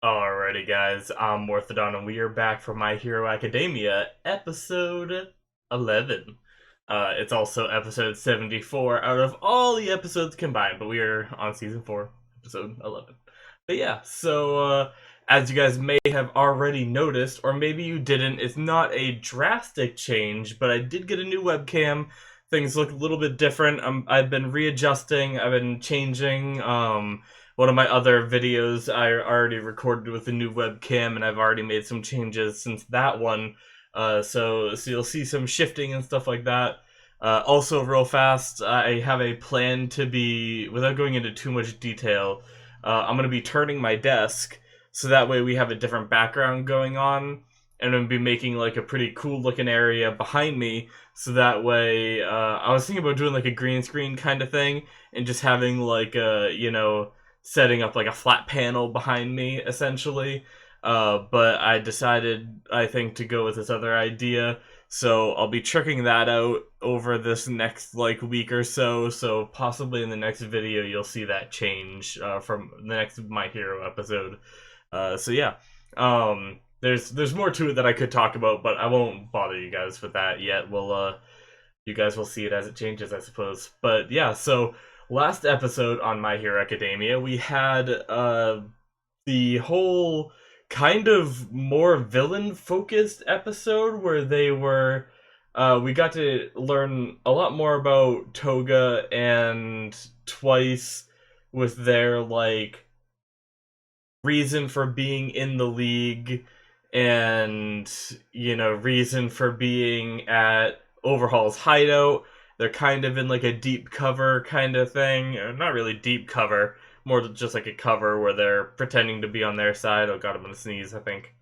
Alrighty, guys, I'm Morthadon, and we are back for My Hero Academia, episode 11. It's also episode 74 out of all the episodes combined, but we are on season 4, episode 11. But yeah, as you guys may have already noticed, or maybe you didn't, it's not a drastic change, but I did get a new webcam. Things look a little bit different. I've been readjusting, I've been changing, one of my other videos I already recorded with a new webcam, and I've already made some changes since that one. So you'll see some shifting and stuff like that. Also, real fast, I have a plan to be, without going into too much detail, I'm going to be turning my desk so that way we have a different background going on, and I'm going to be making like a pretty cool looking area behind me. So that way, I was thinking about doing like a green screen kind of thing and just having like setting up like a flat panel behind me, essentially. But I decided, I think, to go with this other idea. So I'll be checking that out over this next like week or so. So possibly in the next video you'll see that change from the next My Hero episode. So yeah, there's more to it that I could talk about, but I won't bother you guys with that yet. You guys will see it as it changes, I suppose. But yeah, so last episode on My Hero Academia, we had the whole kind of more villain focused episode where we got to learn a lot more about Toga and Twice with their like reason for being in the league and reason for being at Overhaul's hideout. They're kind of in like a deep cover kind of thing. Not really deep cover, more just like a cover where they're pretending to be on their side. Oh god, I'm gonna sneeze, I think.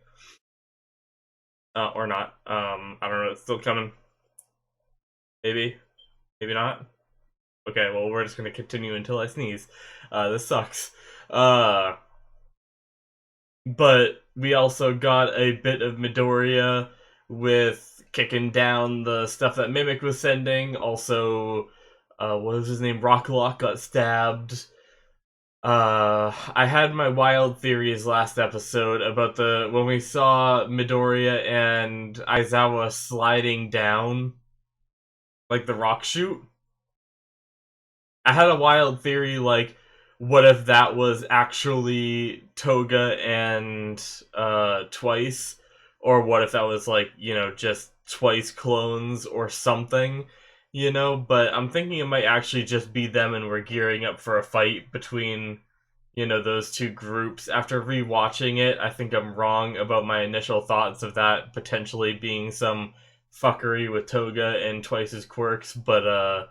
Or not. I don't know, it's still coming. Maybe. Maybe not. Okay, well, we're just gonna continue until I sneeze. This sucks. Uh, but we also got a bit of Midoriya with kicking down the stuff that Mimic was sending. Also, what was his name? Rocklock got stabbed. I had my wild theories last episode about when we saw Midoriya and Aizawa sliding down like the rock chute. I had a wild theory like, what if that was actually Toga and Twice, or what if that was like just Twice clones or something, But I'm thinking it might actually just be them, and we're gearing up for a fight between those two groups. After rewatching it, I think I'm wrong about my initial thoughts of that potentially being some fuckery with Toga and Twice's quirks, but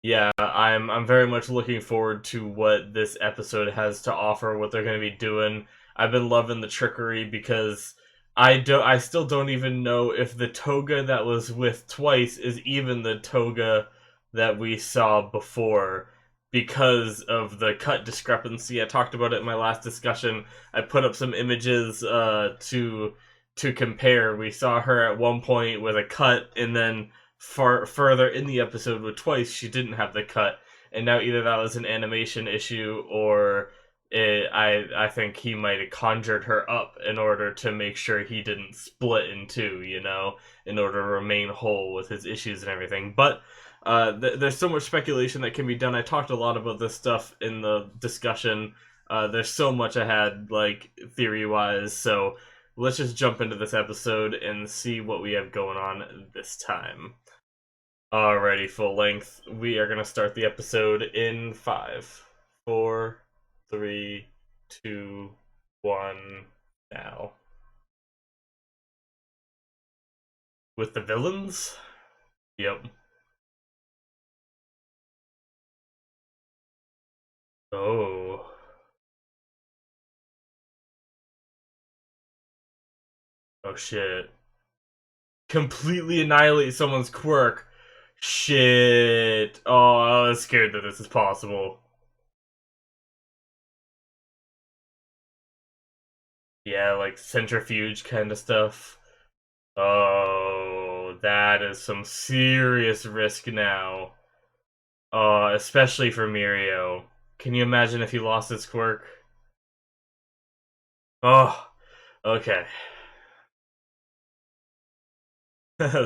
yeah, I'm very much looking forward to what this episode has to offer, what they're going to be doing. I've been loving the trickery because I still don't even know if the Toga that was with Twice is even the Toga that we saw before because of the cut discrepancy. I talked about it in my last discussion. I put up some images to compare. We saw her at one point with a cut, and then further in the episode with Twice, she didn't have the cut, and now either that was an animation issue or I think he might have conjured her up in order to make sure he didn't split in two, in order to remain whole with his issues and everything. But there's so much speculation that can be done. I talked a lot about this stuff in the discussion. There's so much I had, like, theory-wise, so let's just jump into this episode and see what we have going on this time. Alrighty, full length. We are gonna start the episode in 5, 4, 3, 2, 1, now. With the villains? Yep. Oh. Oh shit. Completely annihilate someone's quirk. Shit. Oh, I was scared that this is possible. Yeah, like centrifuge kind of stuff. Oh, that is some serious risk now. Especially for Mirio. Can you imagine if he lost his quirk? Oh, okay.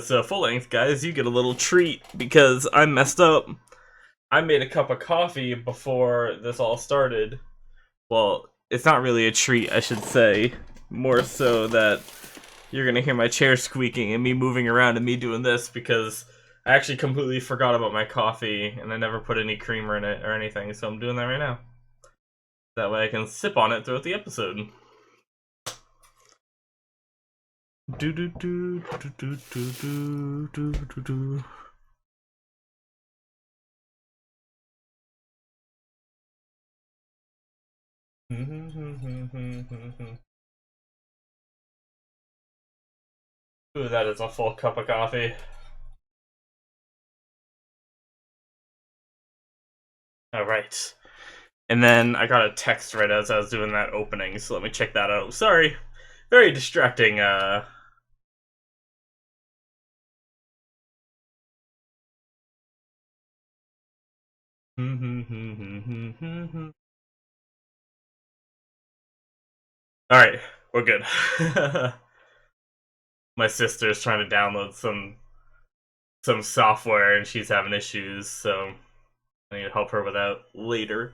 So, full length, guys, you get a little treat because I messed up. I made a cup of coffee before this all started. Well, it's not really a treat, I should say. More so that you're gonna hear my chair squeaking and me moving around and me doing this because I actually completely forgot about my coffee and I never put any creamer in it or anything, so I'm doing that right now. That way I can sip on it throughout the episode. Do do do do do do do do do. Ooh, that is a full cup of coffee. Alright. And then I got a text right as I was doing that opening, so let me check that out. Sorry. Very distracting, Alright, we're good. My sister's trying to download some software and she's having issues, so I need to help her with that later.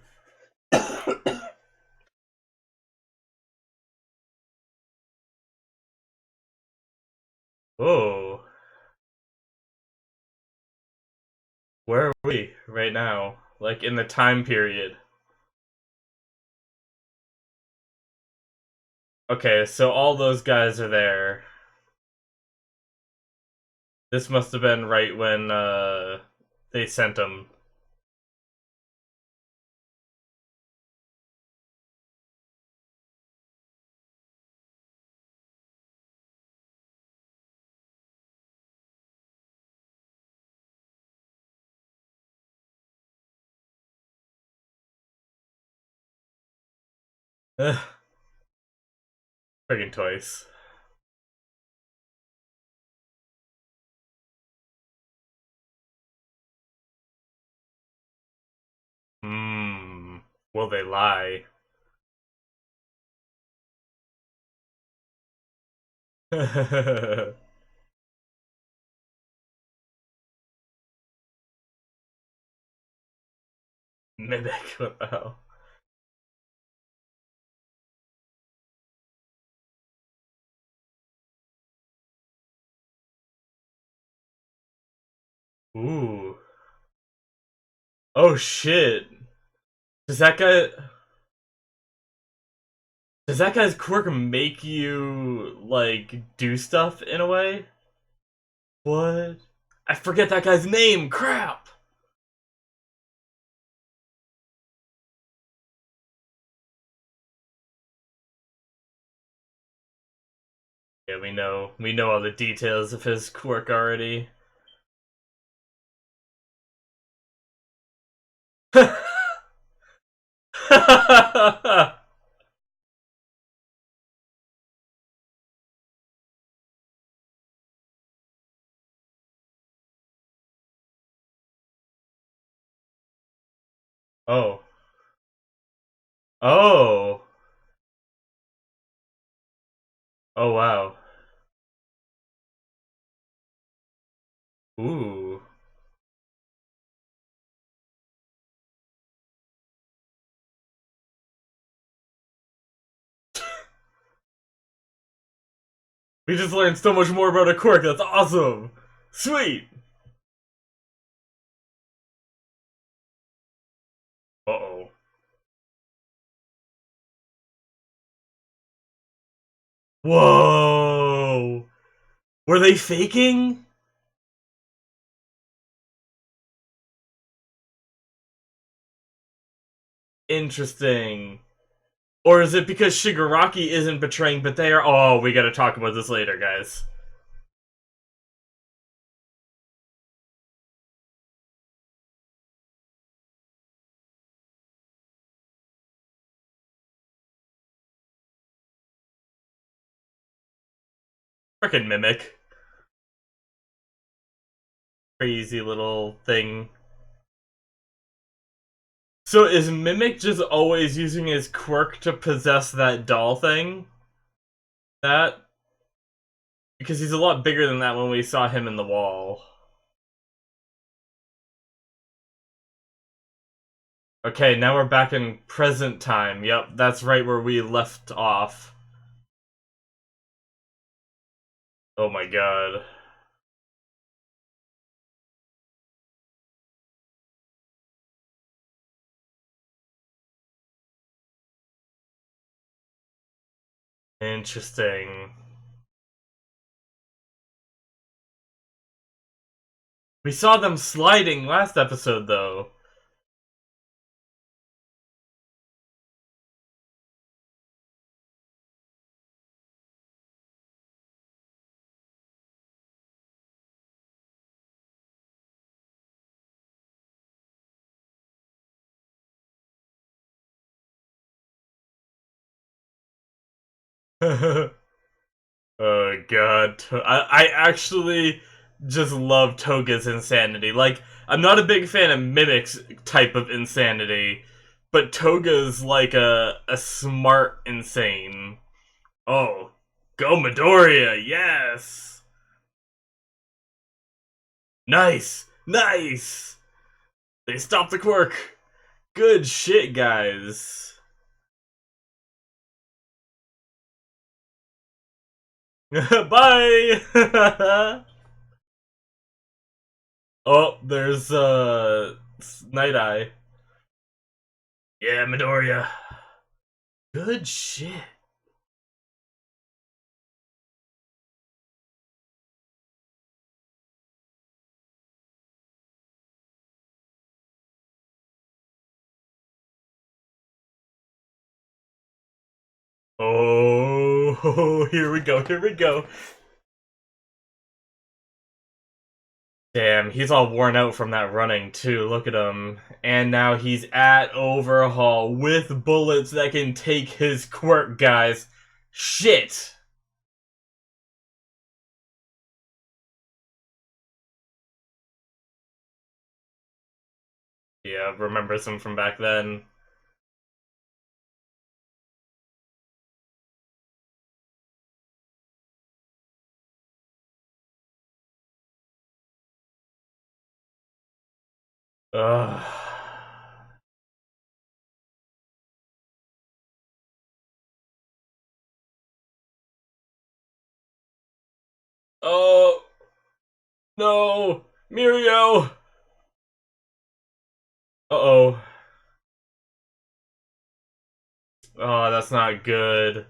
Whoa. Where are we right now? Like in the time period. Okay, so all those guys are there. This must have been right when they sent them. Friggin' twice. Hmm. Will they lie? Mimic, what the hell? Ooh. Oh shit. Does that guy does that guy's quirk make you like do stuff in a way? What? I forget that guy's name. Crap. Yeah, we know all the details of his quirk already. Oh. Oh. Oh wow. Ooh. We just learned so much more about a quirk. That's awesome. Sweet. Uh-oh. Whoa. Were they faking? Interesting. Or is it because Shigaraki isn't betraying, but they are? Oh, we gotta talk about this later, guys. Frickin' Mimic. Crazy little thing. So is Mimic just always using his quirk to possess that doll thing? That? Because he's a lot bigger than that when we saw him in the wall. Okay, now we're back in present time. Yep, that's right where we left off. Oh my god. Interesting. We saw them sliding last episode, though. Oh god. I actually just love Toga's insanity. Like, I'm not a big fan of Mimic's type of insanity, but Toga's like a smart insane. Oh, go Midoriya, yes! Nice! Nice! They stopped the quirk! Good shit, guys. Bye! Oh, there's Night Eye. Yeah, Midoriya. Good shit. Oh, here we go, here we go. Damn, he's all worn out from that running, too. Look at him. And now he's at Overhaul with bullets that can take his quirk, guys. Shit! Yeah, remembers him from back then. Ugh. Oh, no! Mirio! Uh-oh. Oh, that's not good.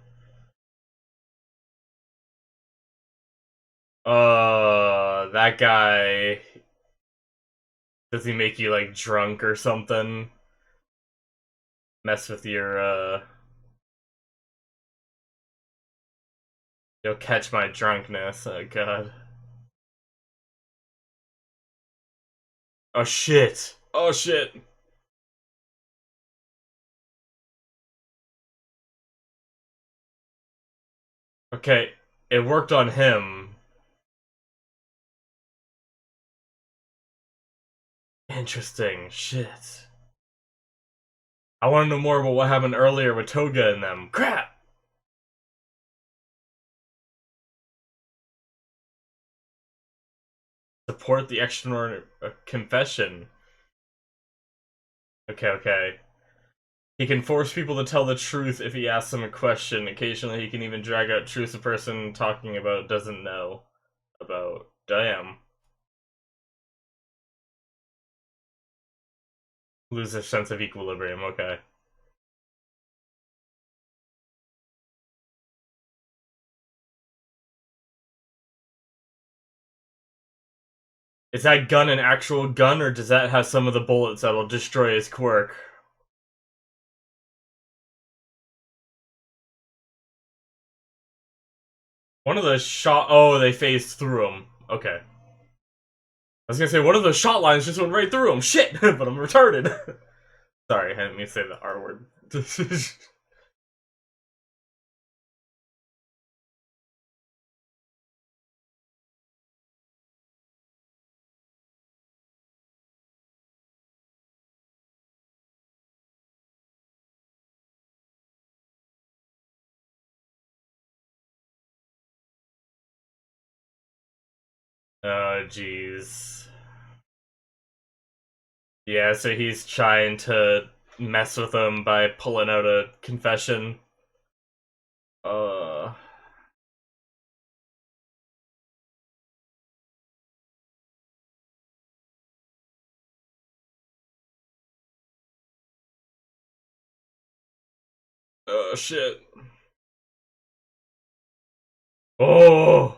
That guy. Does he make you, like, drunk or something? Mess with your, You'll catch my drunkenness. Oh, god. Oh, shit. Oh, shit. Okay, it worked on him. Interesting. Shit. I want to know more about what happened earlier with Toga and them. Crap! Support the extraordinary confession. Okay, okay. He can force people to tell the truth if he asks them a question. Occasionally, he can even drag out truths a person talking about doesn't know about. Damn. Lose their sense of equilibrium, okay. Is that gun an actual gun, or does that have some of the bullets that'll destroy his quirk? One of those shot. Oh, they phased through him. Okay. I was gonna say, one of those shot lines just went right through him. Shit! But I'm retarded. Sorry, I didn't mean to say the R word. Oh, jeez. Yeah, so he's trying to mess with him by pulling out a confession. Uh. Oh, shit. Oh!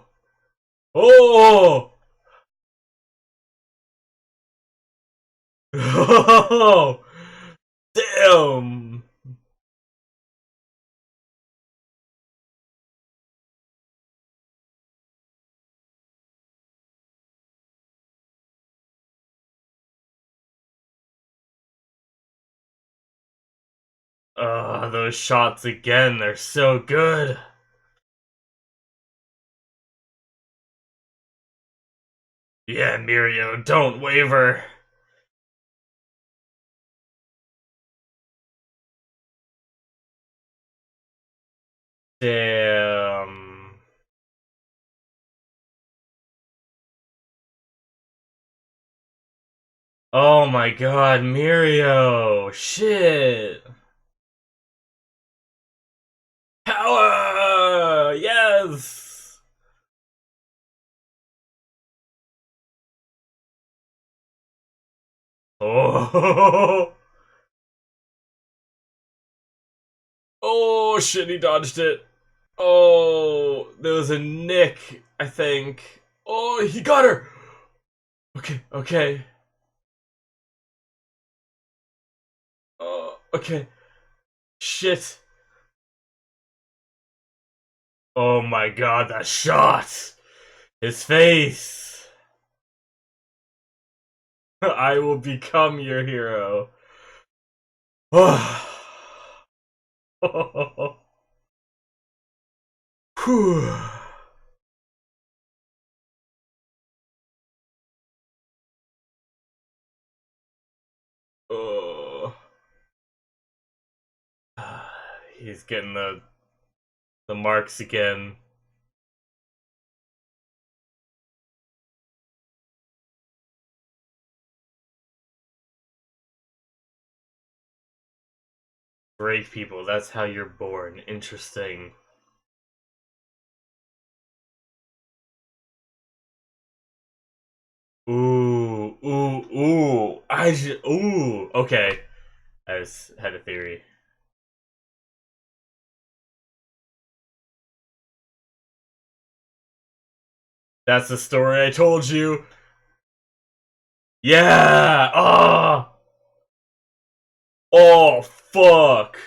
Oh! Oh! Damn! Those shots again, they're so good. Yeah, Mirio, don't waver. Damn. Oh my god, Mirio! Shit! Power! Yes! Oh! Oh shit, he dodged it. Oh, there was a nick, I think. Oh, he got her! Okay, okay. Oh, okay. Shit. Oh my god, that shot! His face! I will become your hero. Whew. Oh. He's getting the marks again. Break people, that's how you're born. Interesting. Ooh, ooh, ooh. Ooh. Okay. Had a theory. That's the story I told you. Yeah. Oh. Oh fuck.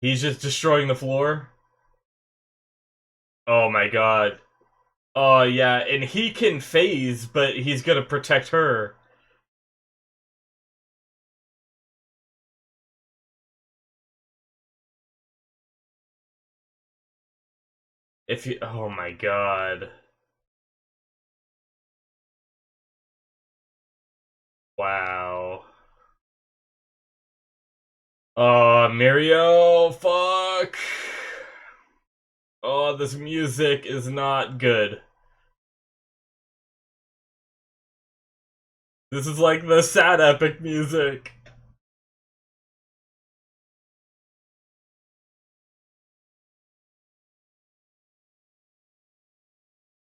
He's just destroying the floor. Oh my god. Oh yeah, and he can phase, but he's gonna protect her. If you, oh my god. Wow. Oh, Mirio, fuck. Oh, this music is not good. This is like the sad epic music.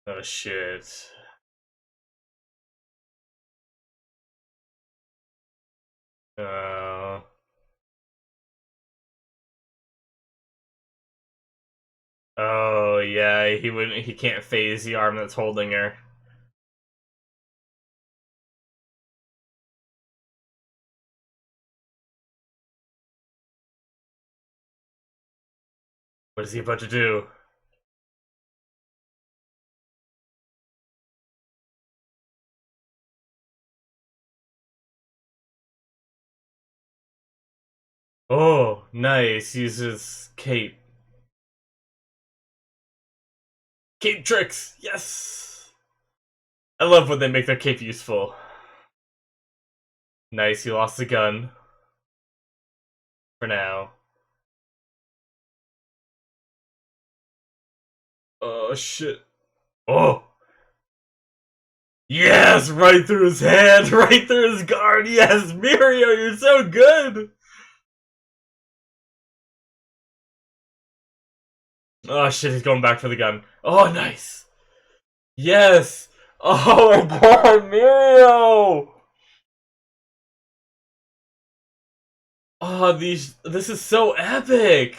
Oh shit. Uh, oh yeah, he can't phase the arm that's holding her. What is he about to do? Oh, nice. Uses cape. Cape tricks! Yes! I love when they make their cape useful. Nice, he lost the gun. For now. Oh shit. Oh! Yes! Right through his hand! Right through his guard! Yes! Mirio, you're so good! Oh shit, he's going back for the gun. Oh, nice! Yes! Oh my god, Mirio! Oh, this is so epic!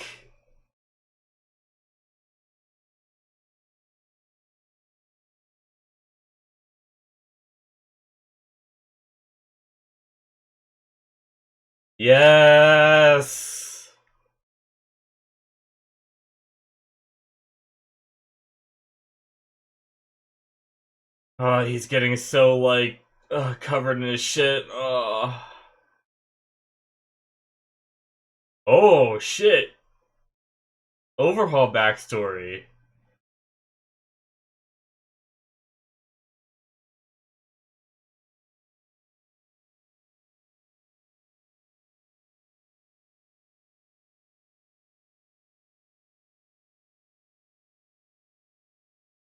Yes! Oh, he's getting so, like, covered in his shit. Oh, shit. Overhaul backstory.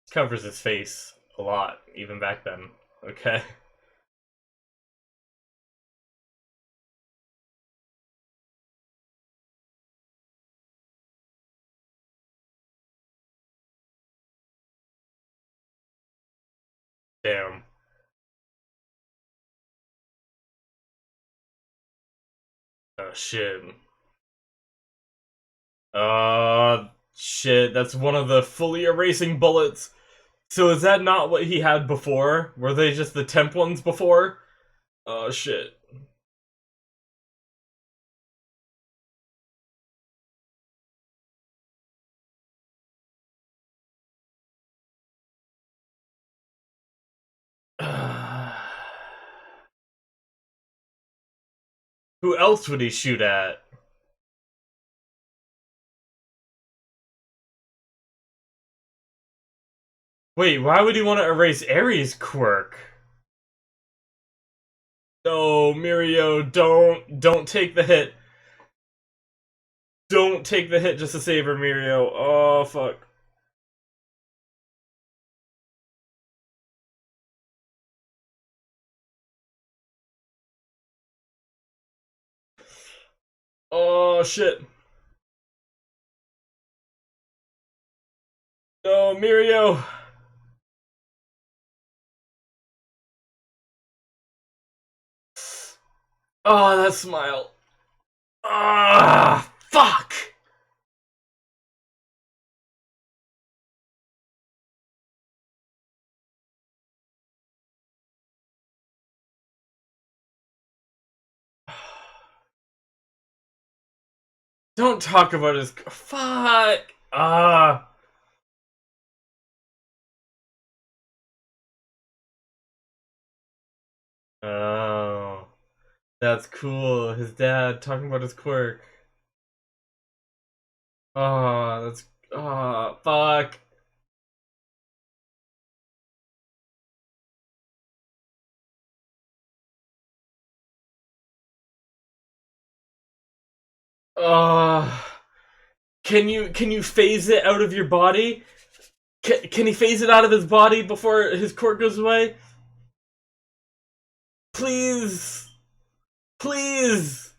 Covers his face a lot, even back then. Okay. Damn. Oh, shit. Shit, that's one of the fully erasing bullets. So is that not what he had before? Were they just the temp ones before? Oh, shit. Who else would he shoot at? Wait, why would he want to erase Ares' quirk? No, Mirio, don't take the hit. Don't take the hit just to save her, Mirio. Oh, fuck. Oh, shit. No, Mirio. Oh, that smile. Ah, fuck. Don't talk about his. Fuck. Ah. Oh. That's cool. His dad talking about his quirk. Oh, that's. Oh, fuck. Oh. Can you phase it out of your body? Can he phase it out of his body before his quirk goes away? Please. Please.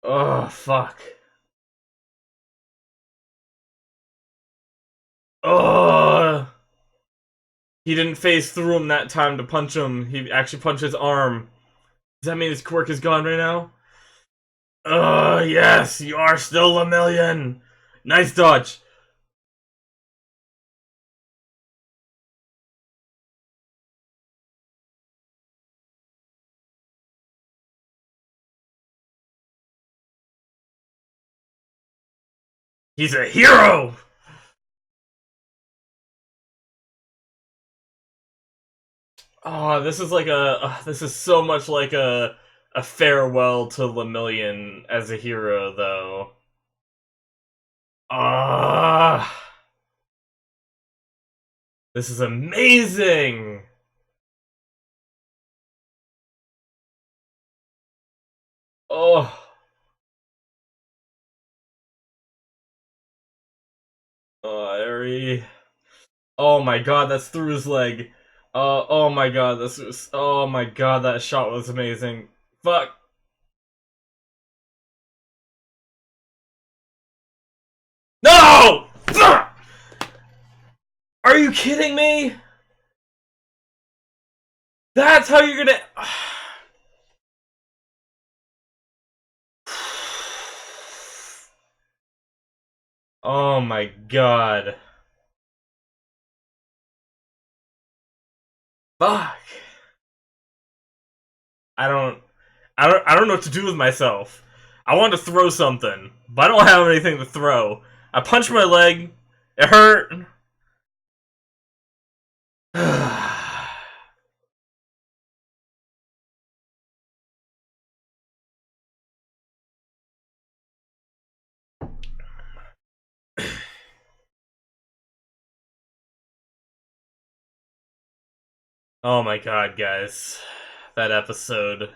Oh, fuck. Oh. He didn't phase through him that time to punch him. He actually punched his arm. Does that mean his quirk is gone right now? Yes, you are still a million. Nice dodge. He's a hero. Oh, this is like this is so much like a farewell to Lemillion as a hero, though. Ah, this is amazing. Ari. Oh my god, that's through his leg. Oh my god, this was. Oh my god, that shot was amazing. Fuck. No! Are you kidding me? That's how you're gonna. Oh my god. Fuck. I don't. I don't know what to do with myself. I want to throw something, but I don't have anything to throw. I punched my leg. It hurt. Oh my god, guys. That episode.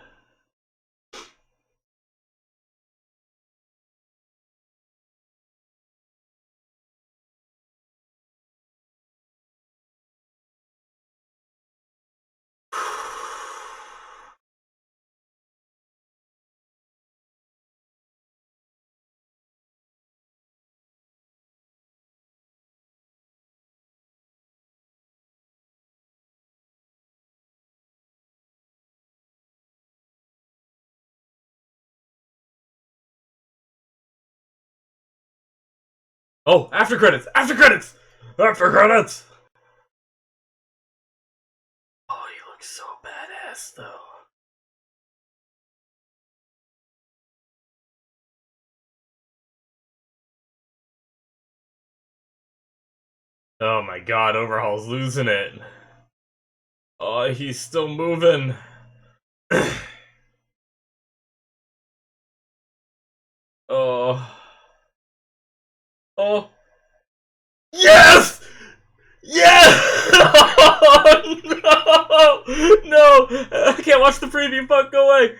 Oh, after credits! After credits! After credits! Oh, he looks so badass, though. Oh my god, Overhaul's losing it. Oh, he's still moving. Oh. Oh. Yes! Yes! Oh, no! No! I can't watch the preview. Fuck, go away.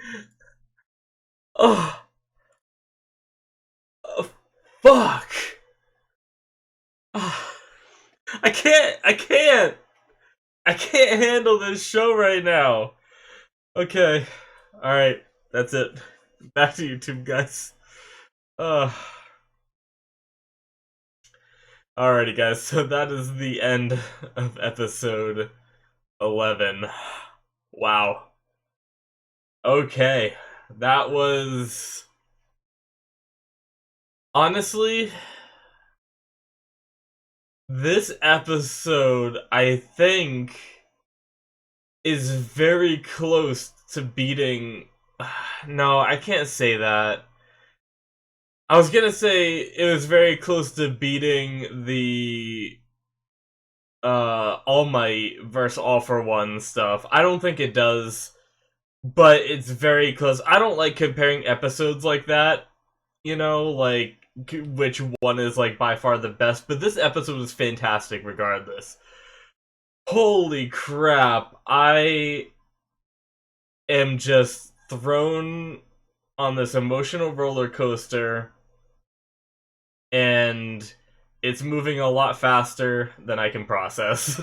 Oh. Oh fuck. Oh. I can't. I can't. I can't handle this show right now. Okay. Alright. That's it. Back to YouTube, guys. Alrighty, guys. So that is the end of episode 11. Wow. Okay. That was. Honestly, this episode, I think, is very close to beating. No, I can't say that. I was gonna say it was very close to beating the All Might versus All for One stuff. I don't think it does, but it's very close. I don't like comparing episodes like that, you know, like which one is like by far the best, but this episode was fantastic regardless. Holy crap, I am just thrown on this emotional roller coaster, and it's moving a lot faster than I can process.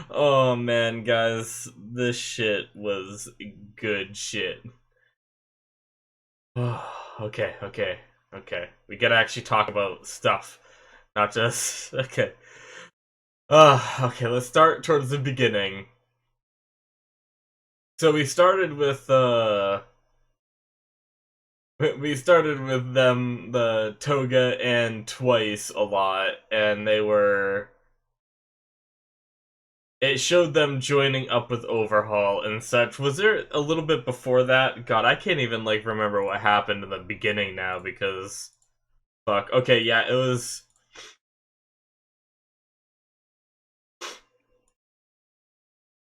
Oh man, guys, this shit was good shit. Okay, okay, okay. We gotta actually talk about stuff, not just okay. Okay, let's start towards the beginning. So we started with them, the Toga and Twice a lot, and it showed them joining up with Overhaul and such. Was there a little bit before that? God, I can't even, like, remember what happened in the beginning now, because... Fuck. Okay, yeah, it was...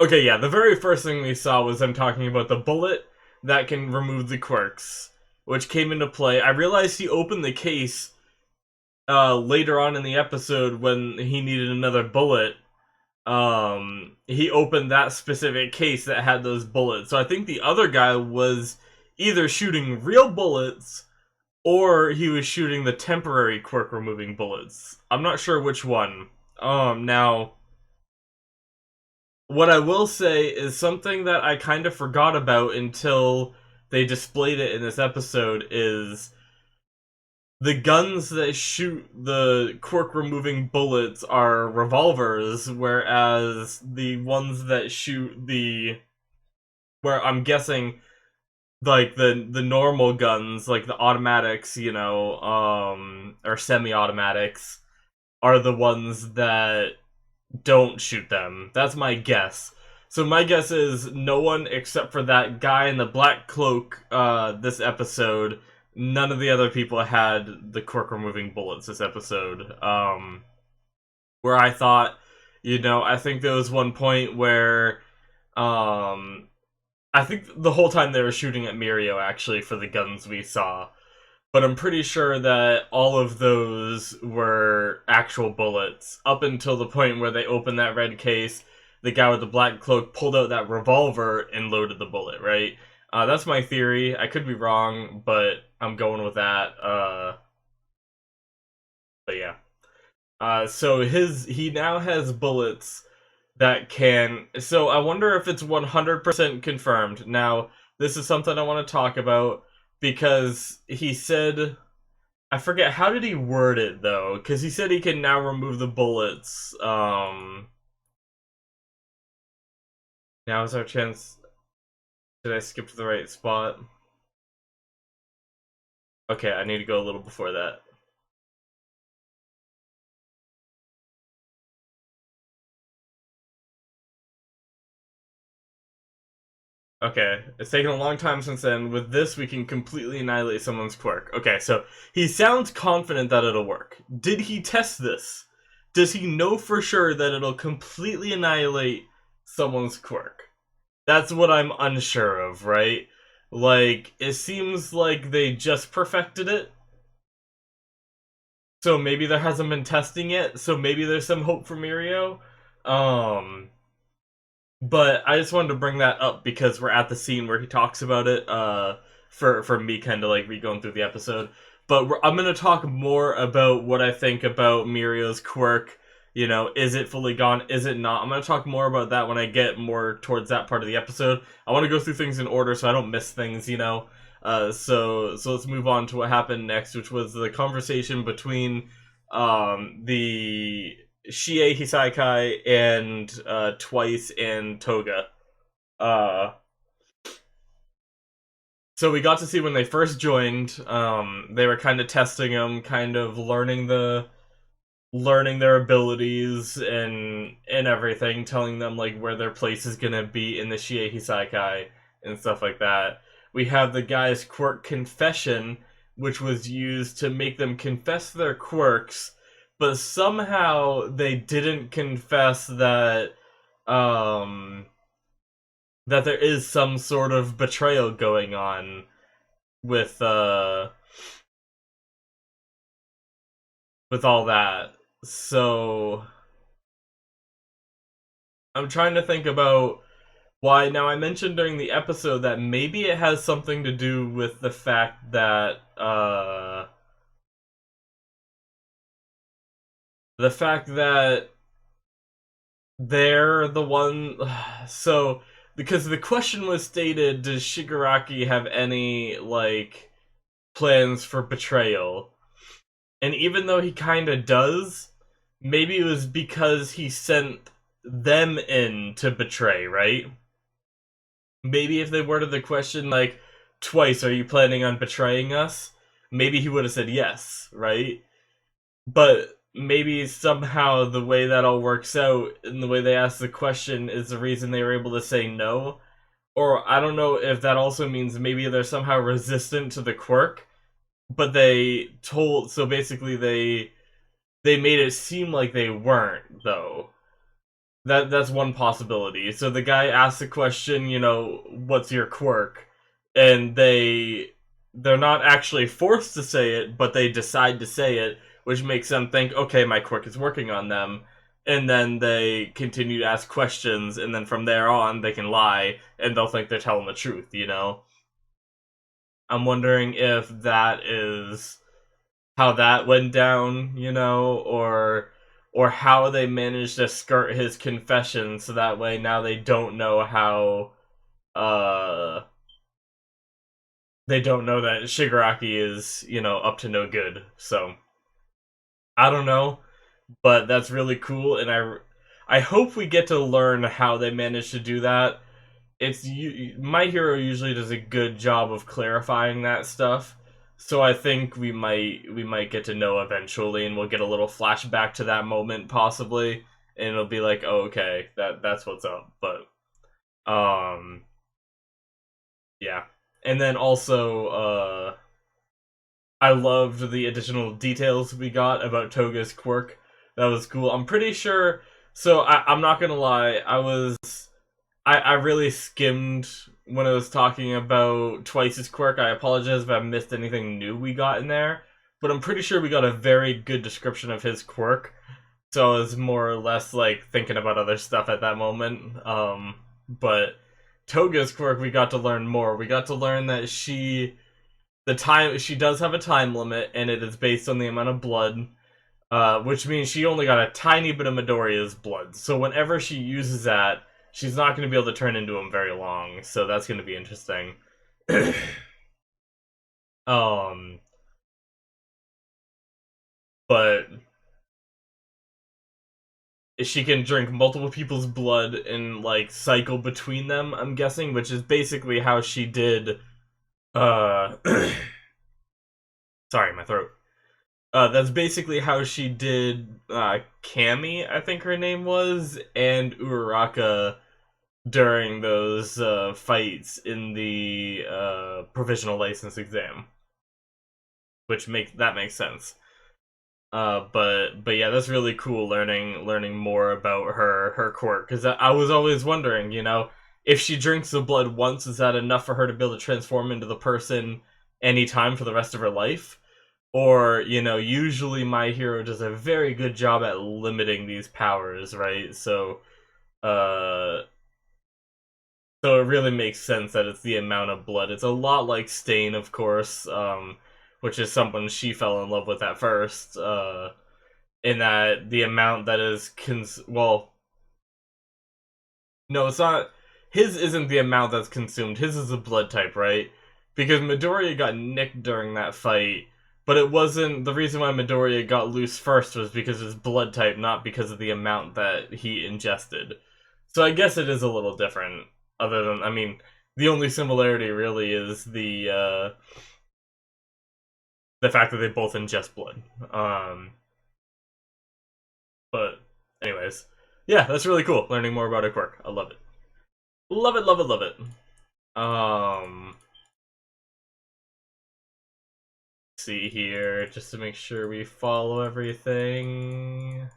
Okay, yeah, the very first thing we saw was them talking about the bullet that can remove the quirks, which came into play. I realized he opened the case later on in the episode when he needed another bullet. He opened that specific case that had those bullets. So I think the other guy was either shooting real bullets or he was shooting the temporary quirk removing bullets. I'm not sure which one. Now, what I will say is something that I kind of forgot about until they displayed it in this episode is the guns that shoot the quirk removing bullets are revolvers, whereas the ones that shoot the where I'm guessing like the normal guns, like the automatics, or semi-automatics, are the ones that don't shoot them. That's my guess. So my guess is no one except for that guy in the black cloak this episode, none of the other people had the quirk removing bullets this episode. Where I thought, I think there was one point where um I think the whole time they were shooting at Mirio actually for the guns we saw. But I'm pretty sure that all of those were actual bullets up until the point where they opened that red case. The guy with the black cloak pulled out that revolver and loaded the bullet, right? That's my theory. I could be wrong, but I'm going with that. But yeah. So he now has bullets that can. So I wonder if it's 100% confirmed. Now, this is something I want to talk about because he said. I forget, how did he word it, though? Because he said he can now remove the bullets. Now is our chance. Did I skip to the right spot? Okay, I need to go a little before that. Okay, it's taken a long time since then. With this, we can completely annihilate someone's quirk. Okay, so he sounds confident that it'll work. Did he test this? Does he know for sure that it'll completely annihilate someone's quirk? That's what I'm unsure of, right? Like, it seems like they just perfected it. So maybe there hasn't been testing yet. So maybe there's some hope for Mirio. Um, but I just wanted to bring that up because we're at the scene where he talks about it. For me, kind of like re-going through the episode. But I'm gonna talk more about what I think about Mirio's quirk. Is it fully gone? Is it not? I'm gonna talk more about that when I get more towards that part of the episode. I want to go through things in order so I don't miss things. So let's move on to what happened next, which was the conversation between the Shie Hisaikai and Twice and Toga. Uh, so we got to see when they first joined. They were kind of testing them, kind of learning their abilities and everything, telling them like where their place is gonna be in the Shie Hisaikai and stuff like that. We have the guy's quirk confession, which was used to make them confess their quirks, but somehow they didn't confess um that there is some sort of betrayal going on with with all that. So I'm trying to think about why. Now, I mentioned during the episode that maybe it has something to do with the fact that the fact that they're the one. So because the question was stated, does Shigaraki have any like plans for betrayal? And even though he kind of does, maybe it was because he sent them in to betray, right? Maybe if they worded the question like, Twice, are you planning on betraying us? Maybe he would have said yes, right? But maybe somehow the way that all works out and the way they asked the question is the reason they were able to say no. Or I don't know if that also means maybe they're somehow resistant to the quirk, but so basically they made it seem like they weren't, though. That's one possibility. So the guy asks the question, what's your quirk? And they're not actually forced to say it, but they decide to say it, which makes them think, okay, my quirk is working on them. And then they continue to ask questions, and then from there on, they can lie, and they'll think they're telling the truth, I'm wondering if that is how that went down, or how they managed to skirt his confession so that way now they don't know how uh they don't know that Shigaraki is, up to no good. So, I don't know, but that's really cool and I hope we get to learn how they managed to do that. My Hero usually does a good job of clarifying that stuff. So I think we might get to know eventually, and we'll get a little flashback to that moment possibly, and it'll be like, oh, okay, that's what's up. But yeah, and then also I loved the additional details we got about Toga's quirk. That was cool. I'm pretty sure. So I'm not gonna lie, I really skimmed when I was talking about Twice's quirk. I apologize if I missed anything new we got in there, but I'm pretty sure we got a very good description of his quirk. So I was more or less like thinking about other stuff at that moment. But Toga's quirk, we got to learn more. We got to learn that she does have a time limit, and it is based on the amount of blood. Which means she only got a tiny bit of Midoriya's blood. So whenever she uses that, she's not going to be able to turn into him very long. So that's going to be interesting. um, but she can drink multiple people's blood and like cycle between them. I'm guessing, which is basically how she did. Uh, sorry, my throat. That's basically how she did Cammy, I think her name was, and Uraraka during those fights in the provisional license exam, which makes sense. But yeah, that's really cool learning more about her quirk, because I was always wondering, if she drinks the blood once, is that enough for her to be able to transform into the person anytime for the rest of her life? Or, usually My Hero does a very good job at limiting these powers, right? Uh, so it really makes sense that it's the amount of blood. It's a lot like Stain, of course, which is someone she fell in love with at first. In that the amount that is well, no, it's not. His isn't the amount that's consumed. His is a blood type, right? Because Midoriya got nicked during that fight, but it wasn't the reason why Midoriya got loose first was because of his blood type, not because of the amount that he ingested. So I guess it is a little different. Other than, I mean, the only similarity really is the fact that they both ingest blood. But anyways, yeah, that's really cool. Learning more about her quirk. I love it. Love it, love it, love it. See here, just to make sure we follow everything.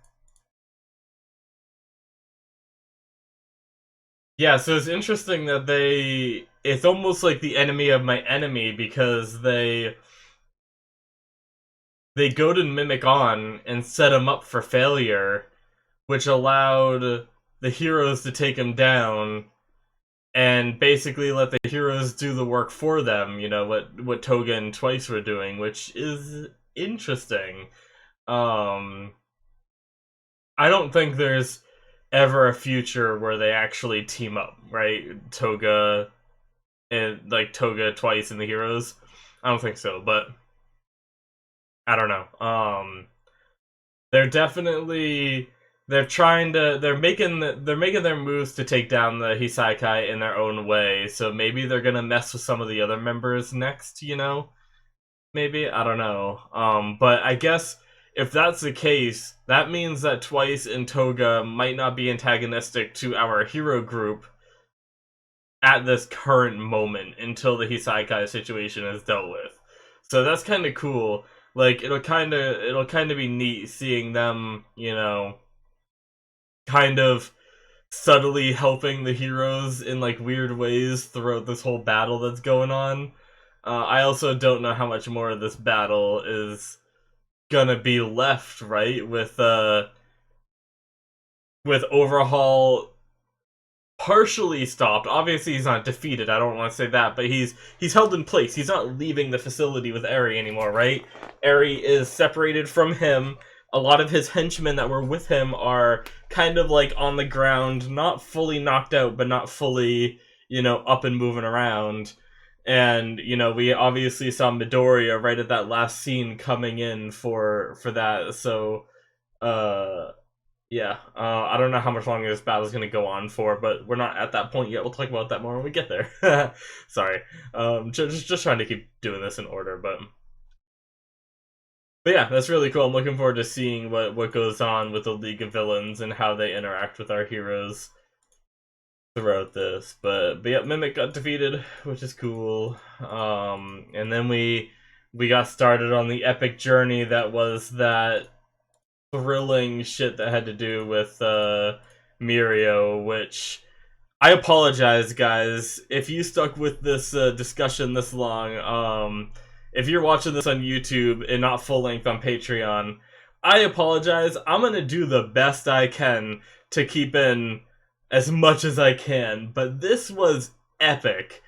Yeah, so it's interesting that it's almost like the enemy of my enemy, because they goaded Mimic on and set him up for failure, which allowed the heroes to take him down and basically let the heroes do the work for them, what Toga and Twice were doing, which is interesting. I don't think there's ever a future where they actually team up, right? Toga and like Toga, Twice, and the heroes. I don't think so, but I don't know. They're definitely they're making their moves to take down the Hisaikai in their own way. So maybe they're gonna mess with some of the other members next. Maybe I don't know. But I guess if that's the case, that means that Twice and Toga might not be antagonistic to our hero group at this current moment until the Hisaikai situation is dealt with. So that's kind of cool. Like it'll kind of be neat seeing them, kind of subtly helping the heroes in like weird ways throughout this whole battle that's going on. I also don't know how much more of this battle is gonna be left, right? With Overhaul partially stopped. Obviously, he's not defeated. I don't want to say that, but he's held in place. He's not leaving the facility with Eri anymore, right? Eri is separated from him. A lot of his henchmen that were with him are kind of like on the ground, not fully knocked out, but not fully, up and moving around. And we obviously saw Midoriya right at that last scene coming in for that. So, yeah, I don't know how much longer this battle is going to go on for, but we're not at that point yet. We'll talk about that more when we get there. Sorry, just trying to keep doing this in order, but yeah, that's really cool. I'm looking forward to seeing what goes on with the League of Villains and how they interact with our heroes throughout this. But yeah, Mimic got defeated, which is cool. And then we got started on the epic journey that was that thrilling shit that had to do with Mirio, which I apologize, guys, if you stuck with this discussion this long. If you're watching this on YouTube and not full length on Patreon, I apologize. I'm gonna do the best I can to keep in as much as I can, but this was epic,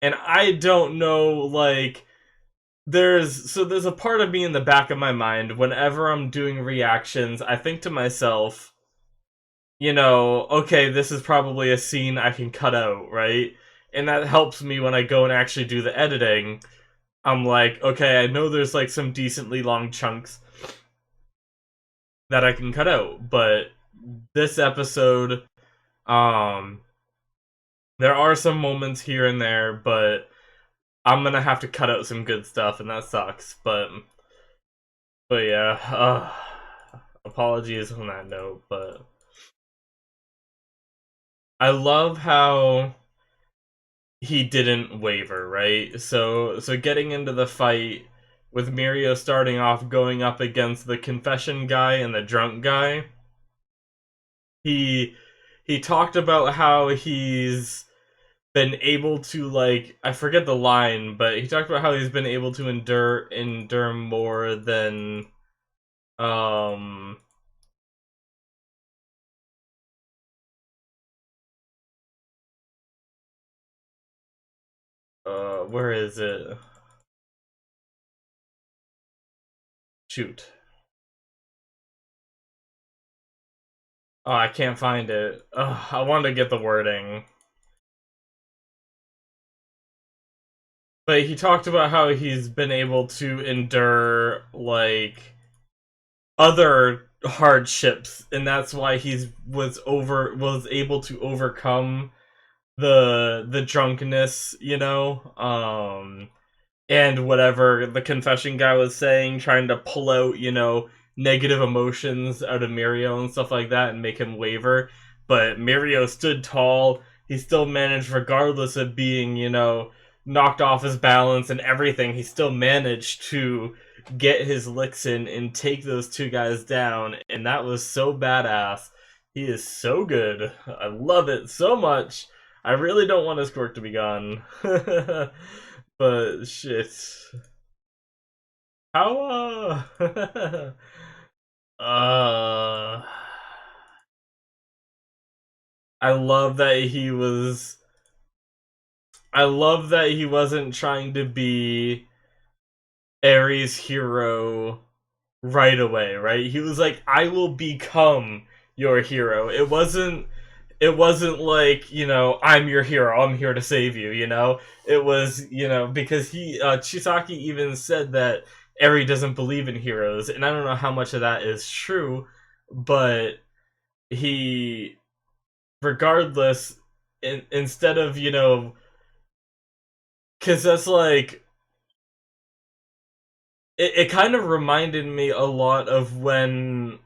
and I don't know, like, there's a part of me in the back of my mind whenever I'm doing reactions, I think to myself, okay, this is probably a scene I can cut out, right? And that helps me when I go and actually do the editing. I'm like, okay, I know there's like some decently long chunks that I can cut out, but this episode, there are some moments here and there, but I'm gonna have to cut out some good stuff, and that sucks. But yeah, apologies on that note. But I love how he didn't waver, right? So getting into the fight with Mirio starting off going up against the confession guy and the drunk guy. He talked about how he's been able to, like, I forget the line, but he talked about how he's been able to endure more than where is it? Shoot. Oh, I can't find it. I wanted to get the wording. But he talked about how he's been able to endure, like, other hardships, and that's why he was able to overcome the drunkenness, and whatever the confession guy was saying, trying to pull out, negative emotions out of Mirio and stuff like that and make him waver. But Mirio stood tall. He still managed, regardless of being, knocked off his balance and everything, he still managed to get his licks in and take those two guys down. And that was so badass. He is so good. I love it so much. I really don't want his quirk to be gone. But shit. How I love that he wasn't trying to be Ares' hero right away, right? He was like, I will become your hero. It wasn't like, I'm your hero, I'm here to save you, It was, because Chisaki even said that Eri doesn't believe in heroes, and I don't know how much of that is true, but he, regardless, instead of, because that's like, it kind of reminded me a lot of when,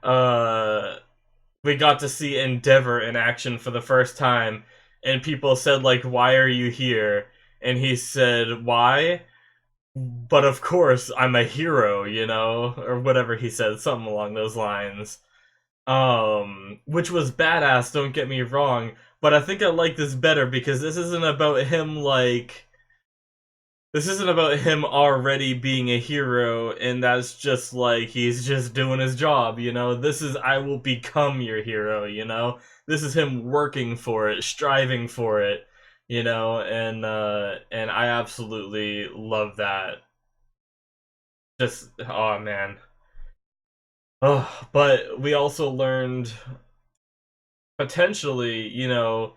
we got to see Endeavor in action for the first time, and people said, like, why are you here? And he said, why? But of course, I'm a hero, or whatever he said, something along those lines. Which was badass, don't get me wrong, but I think I like this better because this isn't about him, like, this isn't about him already being a hero and that's just like he's just doing his job, you know? This is I will become your hero, you know? This is him working for it, striving for it, you know, and I absolutely love that. Just oh man. Oh, but we also learned potentially, you know,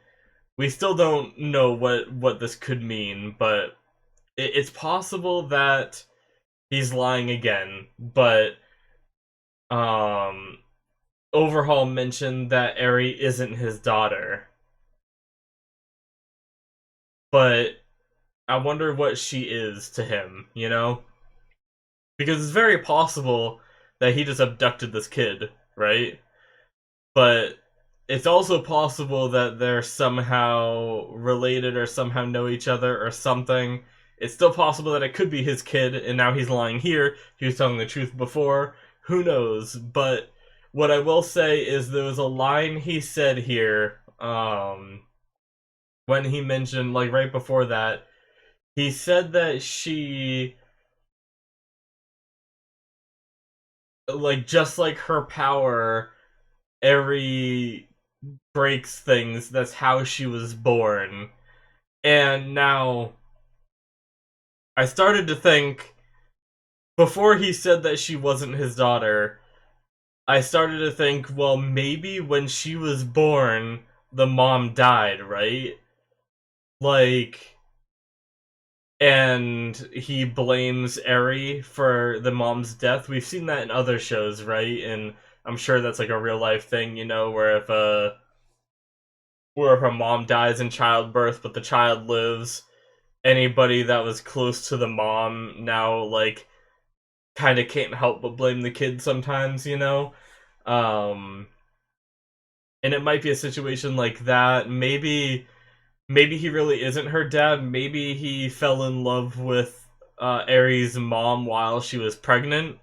we still don't know what this could mean, but it's possible that he's lying again, but um Overhaul mentioned that Eri isn't his daughter. But I wonder what she is to him, you know? Because it's very possible that he just abducted this kid, right? But it's also possible that they're somehow related or somehow know each other or something. It's still possible that it could be his kid and now he's lying here. He was telling the truth before. Who knows? But what I will say is there was a line he said here when he mentioned, like right before that, he said that she, like, just like her power, Eri breaks things. That's how she was born. And now I started to think before he said that she wasn't his daughter, I started to think, well, maybe when she was born, the mom died, right? Like, and he blames Eri for the mom's death. We've seen that in other shows, right? And I'm sure that's like a real life thing, you know, where if a mom dies in childbirth but the child lives, anybody that was close to the mom now like kind of can't help but blame the kid sometimes, you know? Um and it might be a situation like that. Maybe he really isn't her dad. Maybe he fell in love with Eri's mom while she was pregnant,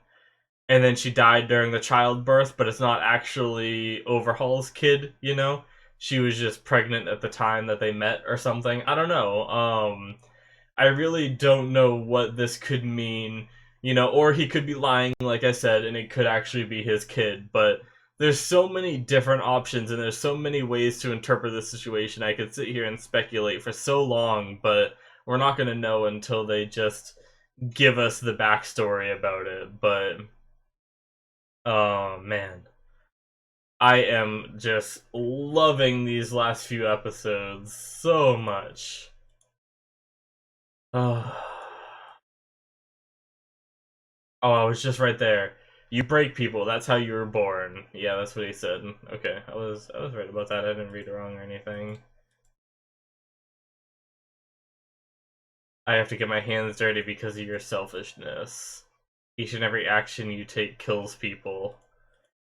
and then she died during the childbirth, but it's not actually Overhaul's kid, you know? She was just pregnant at the time that they met or something. I don't know. I really don't know what this could mean, you know, or he could be lying, like I said, and it could actually be his kid, but there's so many different options and there's so many ways to interpret this situation. I could sit here and speculate for so long, but we're not going to know until they just give us the backstory about it. But oh man, I am just loving these last few episodes so much. Oh, oh, I was just right there. You break people. That's how you were born. Yeah, that's what he said. Okay, I was right about that. I didn't read it wrong or anything. I have to get my hands dirty because of your selfishness. Each and every action you take kills people.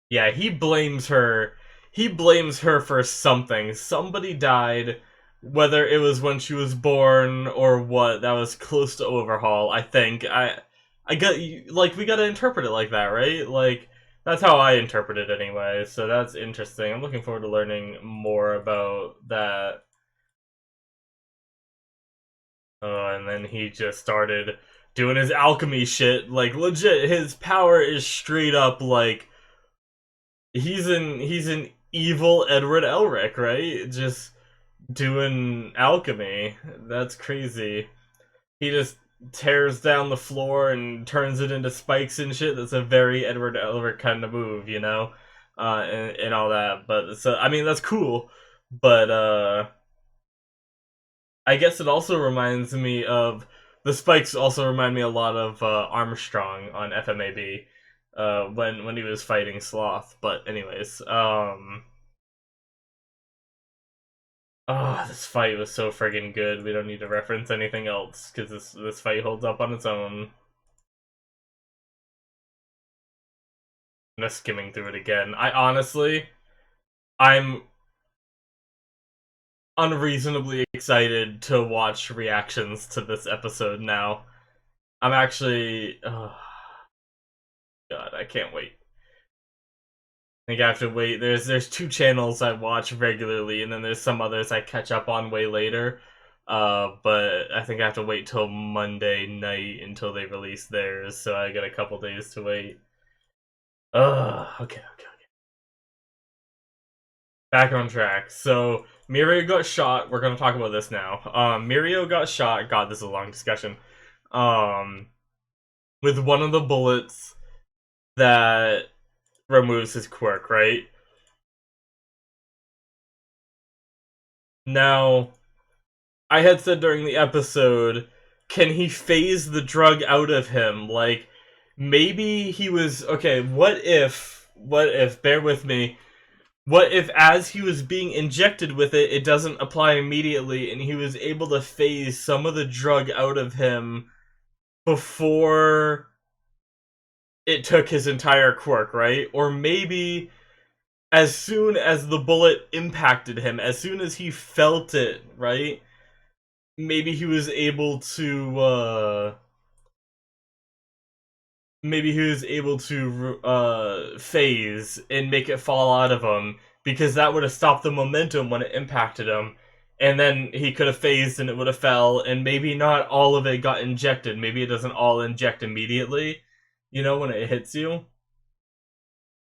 Yeah, he blames her. He blames her for something. Somebody died, whether it was when she was born or what. That was close to Overhaul. I think. I got like we gotta interpret it like that, right? Like that's how I interpret it anyway. So that's interesting. I'm looking forward to learning more about that. And then he just started doing his alchemy shit. Like legit, his power is straight up like he's an evil Edward Elric, right? Just doing alchemy. That's crazy. He just tears down the floor and turns it into spikes and shit. That's a very Edward Elric kind of move, you know, and all that. But so I mean that's cool, but I guess it also reminds me of the spikes. Also remind me a lot of Armstrong on FMAB when he was fighting Sloth. But anyways, oh, this fight was so friggin' good. We don't need to reference anything else because this fight holds up on its own. I'm just skimming through it again. I'm unreasonably excited to watch reactions to this episode now. I'm actually, oh god, I can't wait. I think I have to wait. There's two channels I watch regularly, and then there's some others I catch up on way later. But I think I have to wait till Monday night until they release theirs, so I got a couple days to wait. Okay. Back on track. So Mirio got shot. We're gonna talk about this now. Mirio got shot. God, this is a long discussion. Um, with one of the bullets that removes his quirk, right? Now, I had said during the episode, can he phase the drug out of him? Like, maybe he was okay. What if? Bear with me. What if, as he was being injected with it, it doesn't apply immediately, and he was able to phase some of the drug out of him before it took his entire quirk, right? Or maybe as soon as the bullet impacted him, as soon as he felt it, right? Maybe he was able to, phase and make it fall out of him, because that would have stopped the momentum when it impacted him, and then he could have phased and it would have fell, and maybe not all of it got injected. Maybe it doesn't all inject immediately, when it hits you.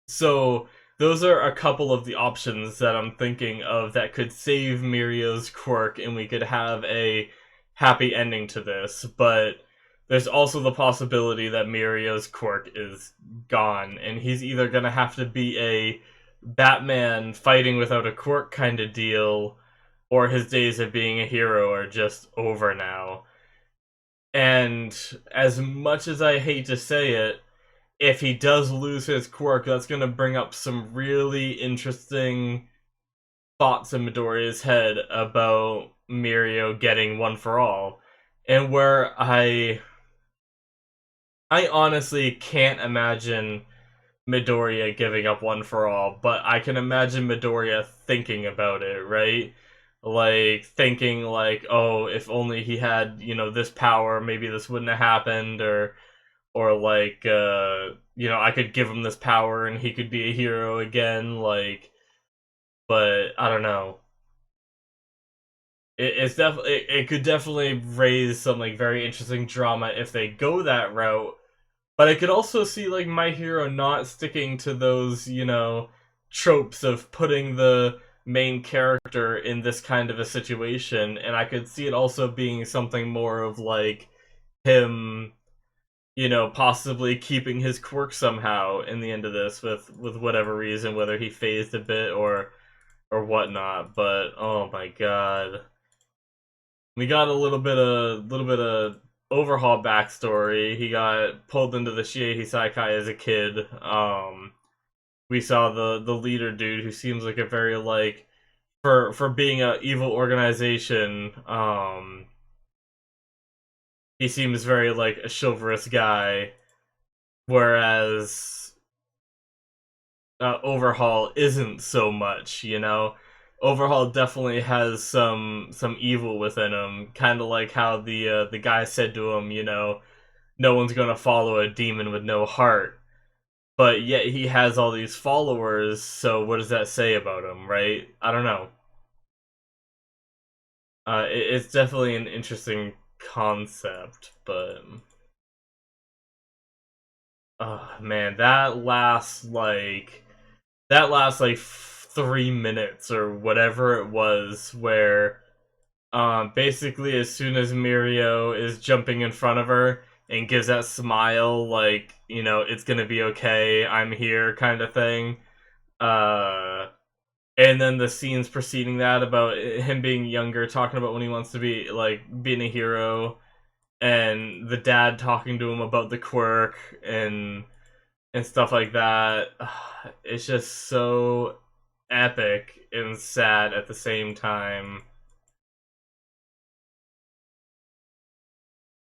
So those are a couple of the options that I'm thinking of that could save Mirio's quirk, and we could have a happy ending to this. But there's also the possibility that Mirio's quirk is gone, and he's either gonna have to be a Batman fighting without a quirk kind of deal, or his days of being a hero are just over now. And as much as I hate to say it, if he does lose his quirk, that's going to bring up some really interesting thoughts in Midoriya's head about Mirio getting One for All. And where I honestly can't imagine Midoriya giving up One for All, but I can imagine Midoriya thinking about it, right? Like, thinking like, oh, if only he had, this power, maybe this wouldn't have happened, or like, I could give him this power and he could be a hero again, like, but I don't know. It's definitely, it could definitely raise some like very interesting drama if they go that route. But I could also see like My Hero not sticking to those, tropes of putting the main character in this kind of a situation, and I could see it also being something more of like him, possibly keeping his quirk somehow in the end of this with whatever reason, whether he phased a bit or whatnot. But oh my god, we got a little bit of Overhaul backstory. He got pulled into the Shiei Saikai as a kid. We saw the leader dude who seems like a very like for being a evil organization. He seems very like a chivalrous guy, whereas Overhaul isn't so much. Overhaul definitely has some evil within him, kind of like how the guy said to him, no one's gonna follow a demon with no heart. But yet he has all these followers, so what does that say about him, right? I don't know. It's definitely an interesting concept, but man, that last like 3 minutes or whatever it was, where basically as soon as Mirio is jumping in front of her and gives that smile, like, it's gonna be okay, I'm here kind of thing. uh and then the scenes preceding that about him being younger, talking about when he wants to be like being a hero, and the dad talking to him about the quirk and stuff like that. It's just so epic and sad at the same time.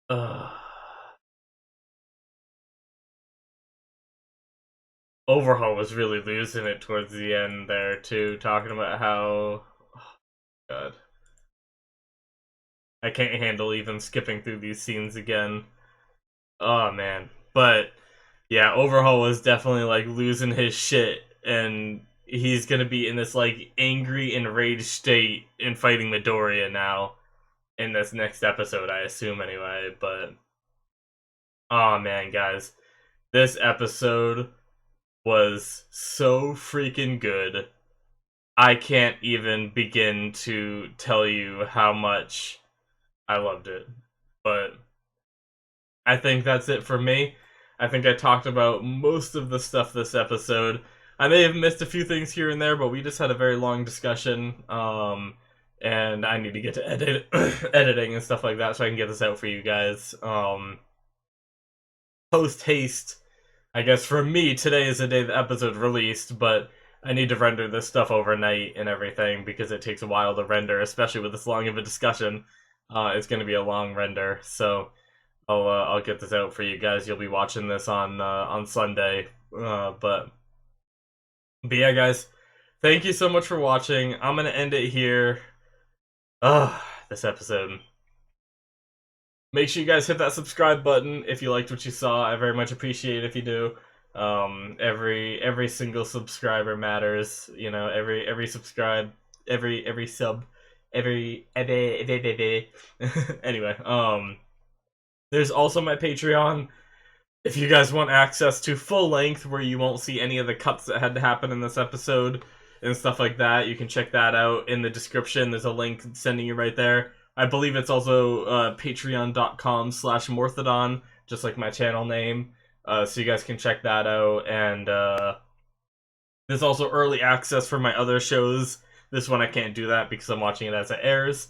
Ugh. Overhaul was really losing it towards the end there too, talking about how, oh, God, I can't handle even skipping through these scenes again. Oh man, but yeah, Overhaul was definitely like losing his shit, and he's gonna be in this like angry, enraged state in fighting Midoriya now. in this next episode, I assume anyway, but oh man, guys, this episode was so freaking good. I can't even begin to tell you how much I loved it. But I think that's it for me. I think I talked about most of the stuff this episode. I may have missed a few things here and there, but we just had a very long discussion. And I need to get to editing and stuff like that so I can get this out for you guys. Post haste, I guess for me, today is the day the episode released, but I need to render this stuff overnight and everything because it takes a while to render, especially with this long of a discussion. It's going to be a long render, so I'll get this out for you guys. You'll be watching this on Sunday, but yeah, guys, thank you so much for watching. I'm gonna end it here. This episode. Make sure you guys hit that subscribe button if you liked what you saw. I very much appreciate it if you do. Every single subscriber matters. You know, every subscribe, every sub, every anyway. There's also my Patreon. If you guys want access to full length where you won't see any of the cuts that had to happen in this episode and stuff like that, you can check that out in the description. There's a link sending you right there. I believe it's also patreon.com/Morthadon, just like my channel name. So you guys can check that out. And there's also early access for my other shows. This one I can't do that because I'm watching it as it airs.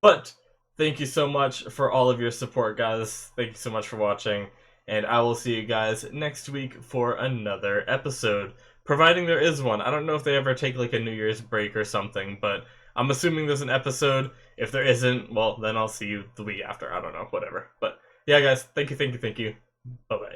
But thank you so much for all of your support, guys. Thank you so much for watching. And I will see you guys next week for another episode. Providing there is one. I don't know if they ever take like a New Year's break or something, but I'm assuming there's an episode. If there isn't, well, then I'll see you the week after. I don't know, whatever. But yeah, guys, thank you. Bye-bye.